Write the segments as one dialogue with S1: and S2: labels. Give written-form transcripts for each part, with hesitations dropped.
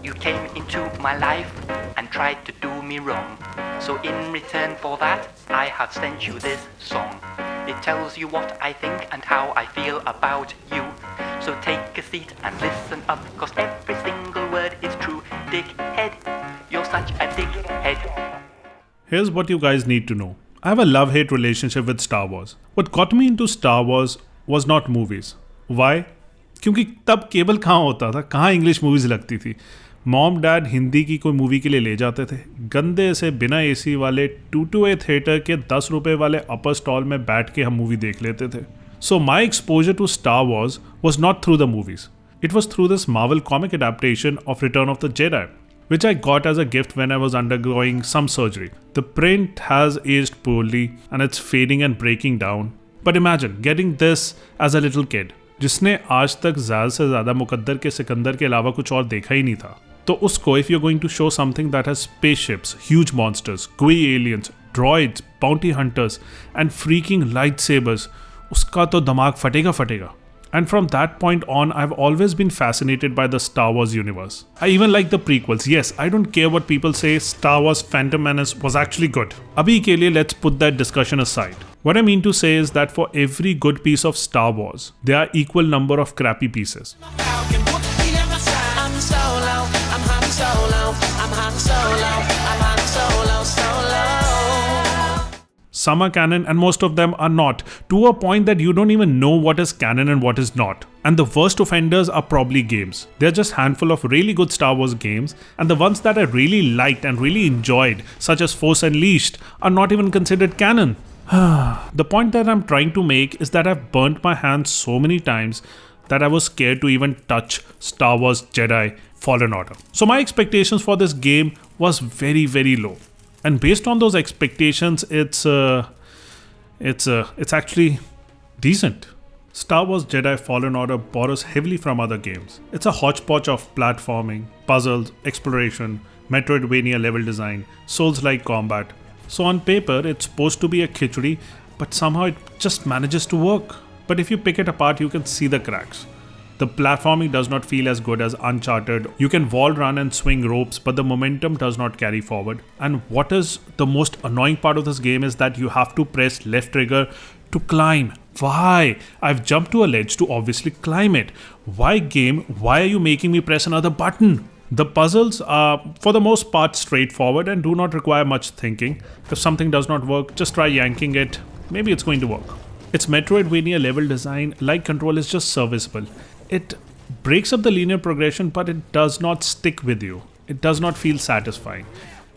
S1: You came into my life and tried to do me wrong. So in return for that, I have sent you this song. It tells you what I think and how I feel about you. So take a seat and listen up, cause every single word is true. Dickhead, you're such a dickhead.
S2: Here's what you guys need to know. I have a love-hate relationship with Star Wars. What got me into Star Wars was not movies. Why? क्योंकि तब cable कहाँ होता था, कहाँ English movies लगती थी. Mom dad Hindi की कोई मूवी के लिए ले जाते थे, गंदे से बिना एसी वाले 2-2A थिएटर के 10 रुपए वाले अपर स्टॉल में बैठ के हम मूवी देख लेते थे. So my exposure to Star Wars was not through the movies. It was through this Marvel comic adaptation of Return of the Jedi, which I got as a gift when I was undergoing some surgery. The print has aged poorly and it's fading and breaking down. But imagine getting this as a little kid, जिसने आज तक ज़्यादा से ज़्यादा मुकद्दर के सिकंदर के अलावा कुछ और देखा ही नहीं था. तो उसको if you're going to show something that has spaceships, huge monsters, gooey aliens, droids, bounty hunters and freaking lightsabers, उसका तो दिमाग फटेगा. And from that point on, I've always been fascinated by the Star Wars universe. I even like the prequels. Yes, I don't care what people say, Star Wars Phantom Menace was actually good. Abhi ke liye, let's put that discussion aside. What I mean to say is that for every good piece of Star Wars, there are equal number of crappy pieces. Some are canon and most of them are not, to a point that you don't even know what is canon and what is not. And the worst offenders are probably games. They're just a handful of really good Star Wars games, and the ones that I really liked and really enjoyed, such as Force Unleashed, are not even considered canon. The point that I'm trying to make is that I've burnt my hands so many times that I was scared to even touch Star Wars Jedi Fallen Order. So my expectations for this game was very, very low. And based on those expectations, it's actually decent. Star Wars Jedi Fallen Order borrows heavily from other games. It's a hodgepodge of platforming, puzzles, exploration, Metroidvania level design, Souls-like combat. So on paper, it's supposed to be a khichdi, but somehow it just manages to work. But if you pick it apart, you can see the cracks. The platforming does not feel as good as Uncharted. You can wall run and swing ropes, but the momentum does not carry forward. And what is the most annoying part of this game is that you have to press left trigger to climb. Why? I've jumped to a ledge to obviously climb it. Why game? Why are you making me press another button? The puzzles are for the most part straightforward and do not require much thinking. If something does not work, just try yanking it. Maybe it's going to work. Its Metroidvania level design, like control, is just serviceable. It breaks up the linear progression, but it does not stick with you. It does not feel satisfying.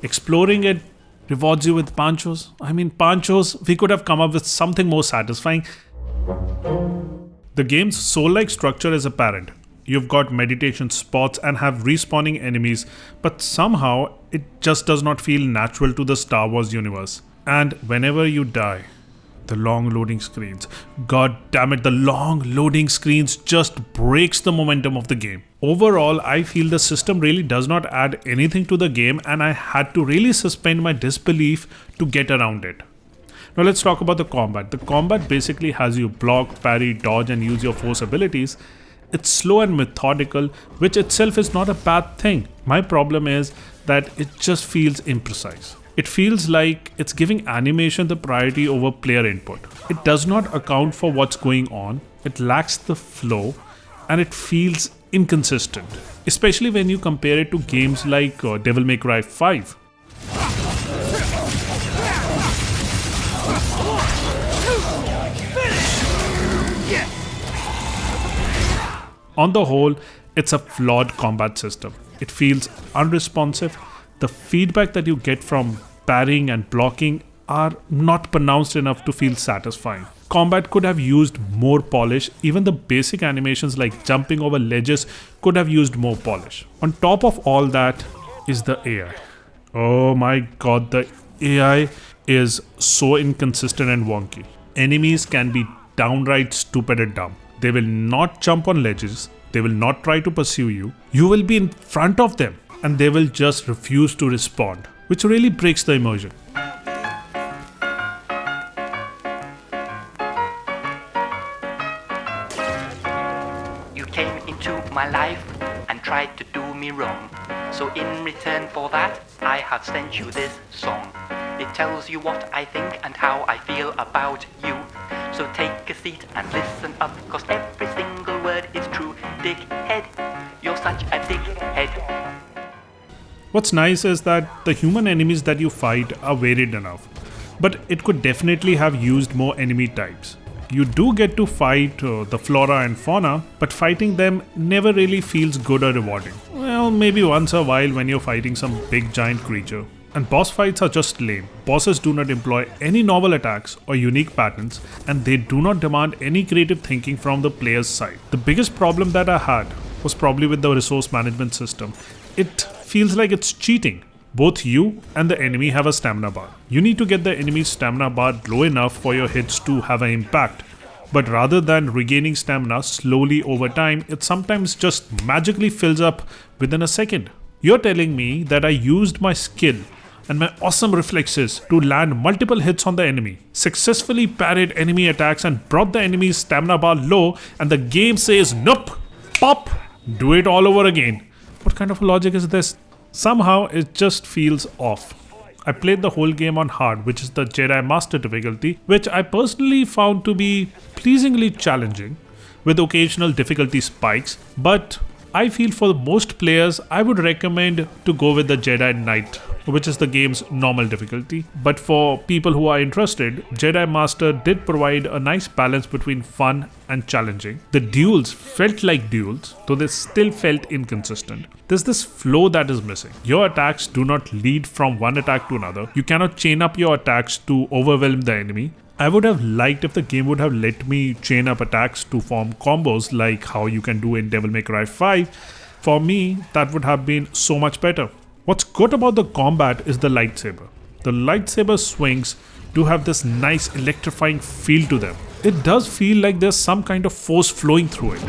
S2: Exploring it rewards you with panchos. I mean, panchos, we could have come up with something more satisfying. The game's soul-like structure is apparent. You've got meditation spots and have respawning enemies, but somehow it just does not feel natural to the Star Wars universe. And whenever you die, the long loading screens. God damn it, the long loading screens just breaks the momentum of the game. Overall, I feel the system really does not add anything to the game and I had to really suspend my disbelief to get around it. Now let's talk about the combat. The combat basically has you block, parry, dodge and use your force abilities. It's slow and methodical, which itself is not a bad thing. My problem is that it just feels imprecise. It feels like it's giving animation the priority over player input. It does not account for what's going on, it lacks the flow, and it feels inconsistent. Especially when you compare it to games like Devil May Cry 5. On the whole, it's a flawed combat system. It feels unresponsive. The feedback that you get from parrying and blocking are not pronounced enough to feel satisfying. Combat could have used more polish. Even the basic animations like jumping over ledges could have used more polish. On top of all that is the AI. Oh my god, the AI is so inconsistent and wonky. Enemies can be downright stupid and dumb. They will not jump on ledges. They will not try to pursue you. You will be in front of them and they will just refuse to respond, which really breaks the immersion.
S1: into my life and tried to do me wrong. So in return for that, I have sent you this song. It tells you what I think and how I feel about you. So take a seat and listen up, cause every single word is true. Dickhead, you're such a dickhead.
S2: What's nice is that the human enemies that you fight are varied enough, but it could definitely have used more enemy types. You do get to fight the flora and fauna, but fighting them never really feels good or rewarding. Well, maybe once a while when you're fighting some big giant creature. And boss fights are just lame. Bosses do not employ any novel attacks or unique patterns, and they do not demand any creative thinking from the player's side. The biggest problem that I had was probably with the resource management system. It feels like it's cheating. Both you and the enemy have a stamina bar. You need to get the enemy's stamina bar low enough for your hits to have an impact. But rather than regaining stamina slowly over time, it sometimes just magically fills up within a second. You're telling me that I used my skill and my awesome reflexes to land multiple hits on the enemy, successfully parried enemy attacks and brought the enemy's stamina bar low, and the game says nope, pop, do it all over again. What kind of logic is this? Somehow it just feels off. I played the whole game on hard, which is the Jedi Master difficulty, which I personally found to be pleasingly challenging, with occasional difficulty spikes, but I feel for most players I would recommend to go with the Jedi Knight, which is the game's normal difficulty. But for people who are interested, Jedi Master did provide a nice balance between fun and challenging. The duels felt like duels, though they still felt inconsistent. There's this flow that is missing. Your attacks do not lead from one attack to another. You cannot chain up your attacks to overwhelm the enemy. I would have liked if the game would have let me chain up attacks to form combos like how you can do in Devil May Cry 5. For me, that would have been so much better. What's good about the combat is the lightsaber. The lightsaber swings do have this nice electrifying feel to them. It does feel like there's some kind of force flowing through it.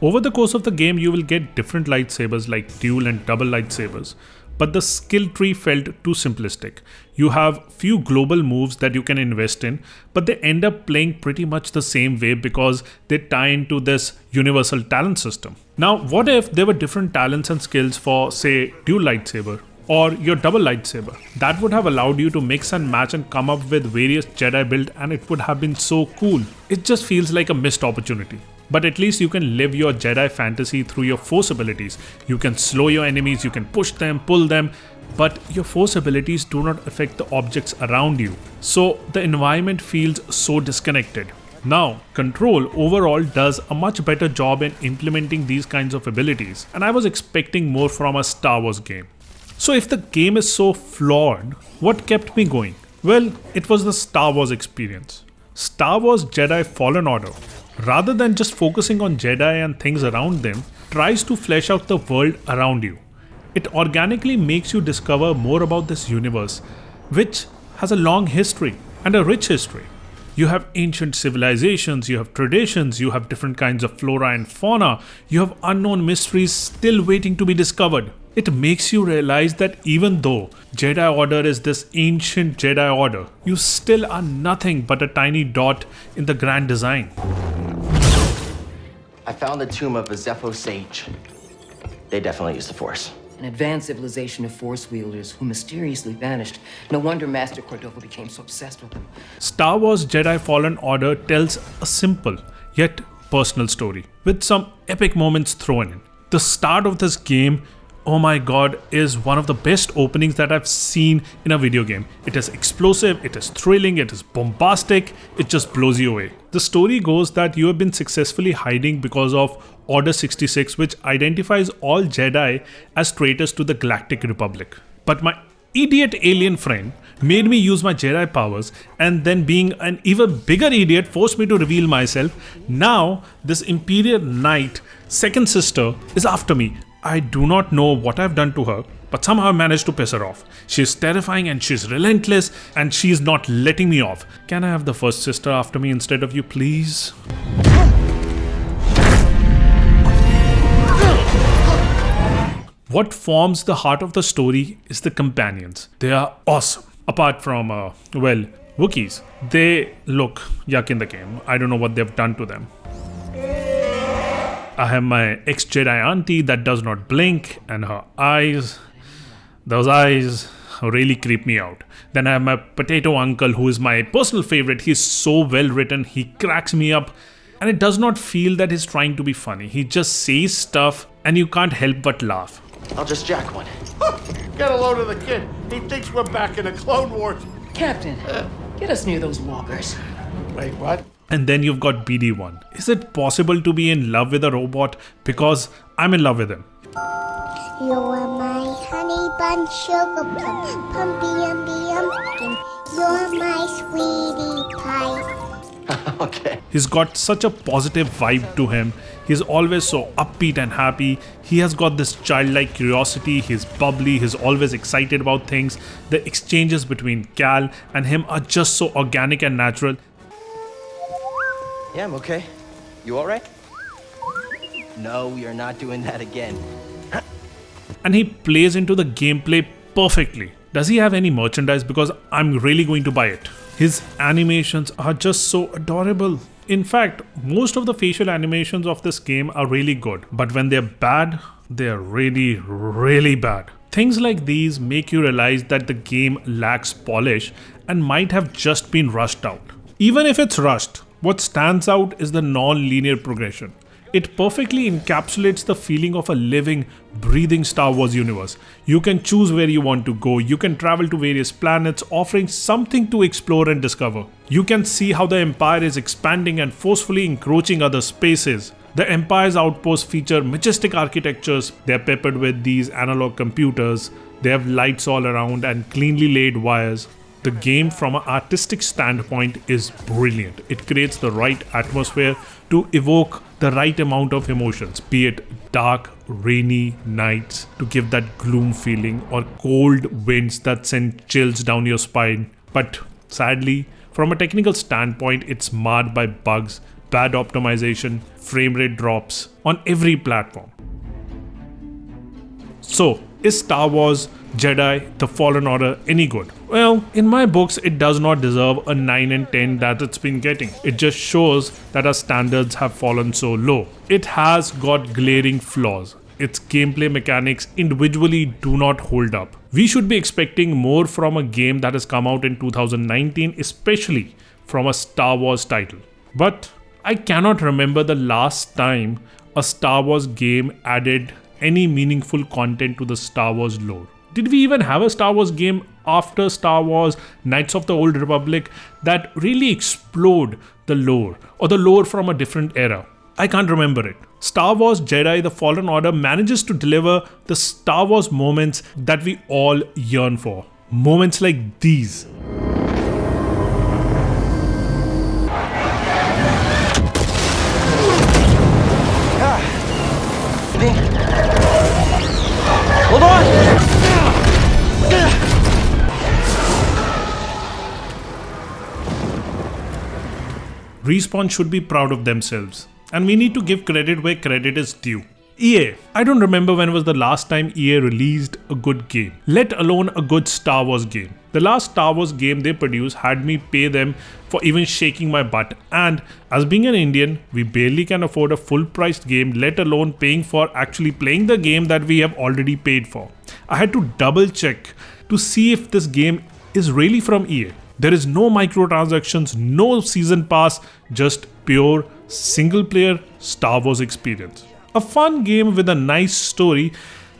S2: Over the course of the game, you will get different lightsabers like dual and double lightsabers, but the skill tree felt too simplistic. You have few global moves that you can invest in, but they end up playing pretty much the same way because they tie into this universal talent system. Now, what if there were different talents and skills for, say, dual lightsaber or your double lightsaber? That would have allowed you to mix and match and come up with various Jedi builds, and it would have been so cool. It just feels like a missed opportunity. But at least you can live your Jedi fantasy through your force abilities. You can slow your enemies, you can push them, pull them, but your force abilities do not affect the objects around you. So the environment feels so disconnected. Now, Control overall does a much better job in implementing these kinds of abilities, and I was expecting more from a Star Wars game. So if the game is so flawed, what kept me going? Well, it was the Star Wars experience. Star Wars Jedi Fallen Order, rather than just focusing on Jedi and things around them, tries to flesh out the world around you. It organically makes you discover more about this universe, which has a long history and a rich history. You have ancient civilizations, you have traditions, you have different kinds of flora and fauna, you have unknown mysteries still waiting to be discovered. It makes you realize that even though Jedi Order is this ancient Jedi Order, you still are nothing but a tiny dot in the grand design.
S3: I found the tomb of a Zepho sage. They definitely use the Force.
S4: An advanced civilization of Force wielders who mysteriously vanished. No wonder Master Cordova became so obsessed with them.
S2: Star Wars Jedi Fallen Order tells a simple yet personal story with some epic moments thrown in. The start of this game, oh my god, is one of the best openings that I've seen in a video game. It is explosive, it is thrilling, it is bombastic, it just blows you away. The story goes that you have been successfully hiding because of Order 66, which identifies all Jedi as traitors to the Galactic Republic. But my idiot alien friend made me use my Jedi powers, and then being an even bigger idiot forced me to reveal myself. Now this Imperial Knight, second sister, is after me. I do not know what I've done to her, but somehow I managed to piss her off. She's terrifying and she's relentless and she's not letting me off. Can I have the first sister after me instead of you, please? What forms the heart of the story is the companions. They are awesome. Apart from, Wookiees. They look yuck in the game. I don't know what they've done to them. I have my ex-Jedi auntie that does not blink, and her eyes, those eyes really creep me out. Then I have my potato uncle, who is my personal favorite. He's so well written, he cracks me up, and it does not feel that he's trying to be funny. He just says stuff and you can't help but laugh.
S3: I'll just jack one.
S5: Get a load of the kid. He thinks we're back in the Clone Wars.
S4: Captain, get us near those walkers.
S5: Wait, what?
S2: And then you've got BD1. Is it possible to be in love with a robot? Because I'm in love with him.
S6: You're my honey bun sugar plum, pumpy pumpkin. You're my sweetie pie.
S3: Okay.
S2: He's got such a positive vibe to him. He's always so upbeat and happy. He has got this childlike curiosity. He's bubbly. He's always excited about things. The exchanges between Cal and him are just so organic and natural.
S3: Yeah, I'm okay. You all right? No, you're not doing that again.
S2: And he plays into the gameplay perfectly. Does he have any merchandise? Because I'm really going to buy it. His animations are just so adorable. In fact, most of the facial animations of this game are really good. But when they're bad, they're really, really bad. Things like these make you realize that the game lacks polish and might have just been rushed out. Even if it's rushed, what stands out is the non-linear progression. It perfectly encapsulates the feeling of a living, breathing Star Wars universe. You can choose where you want to go. You can travel to various planets, offering something to explore and discover. You can see how the Empire is expanding and forcefully encroaching other spaces. The Empire's outposts feature majestic architectures. They're peppered with these analog computers. They have lights all around and cleanly laid wires. The game from an artistic standpoint is brilliant. It creates the right atmosphere to evoke the right amount of emotions, be it dark, rainy nights to give that gloom feeling, or cold winds that send chills down your spine. But sadly, from a technical standpoint, it's marred by bugs, bad optimization, frame rate drops on every platform. So, is Star Wars Jedi The Fallen Order any good? Well, in my books, it does not deserve a 9 and 10 that it's been getting. It just shows that our standards have fallen so low. It has got glaring flaws. Its gameplay mechanics individually do not hold up. We should be expecting more from a game that has come out in 2019, especially from a Star Wars title. But I cannot remember the last time a Star Wars game added any meaningful content to the Star Wars lore. Did we even have a Star Wars game after Star Wars Knights of the Old Republic that really explored the lore, or the lore from a different era? I can't remember it. Star Wars Jedi The Fallen Order manages to deliver the Star Wars moments that we all yearn for. Moments like these.
S3: Hold on!
S2: Respawn should be proud of themselves, and we need to give credit where credit is due. EA. I don't remember when was the last time EA released a good game, let alone a good Star Wars game. The last Star Wars game they produced had me pay them for even shaking my butt, and as being an Indian, we barely can afford a full-priced game, let alone paying for actually playing the game that we have already paid for. I had to double check to see if this game is really from EA. There is no microtransactions, no season pass, just pure single-player Star Wars experience. A fun game with a nice story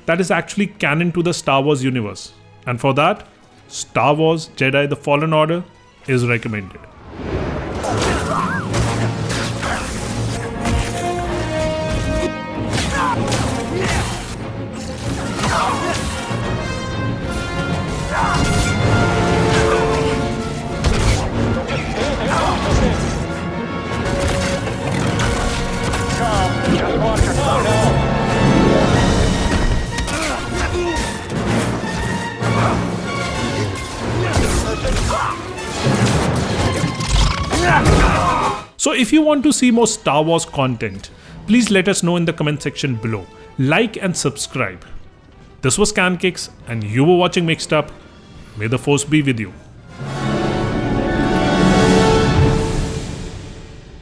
S2: that is actually canon to the Star Wars universe. And for that, Star Wars Jedi The Fallen Order is recommended. So if you want to see more Star Wars content, please let us know in the comment section below. Like and subscribe. This was CanKicks and you were watching Mixed Up. May the Force be with you.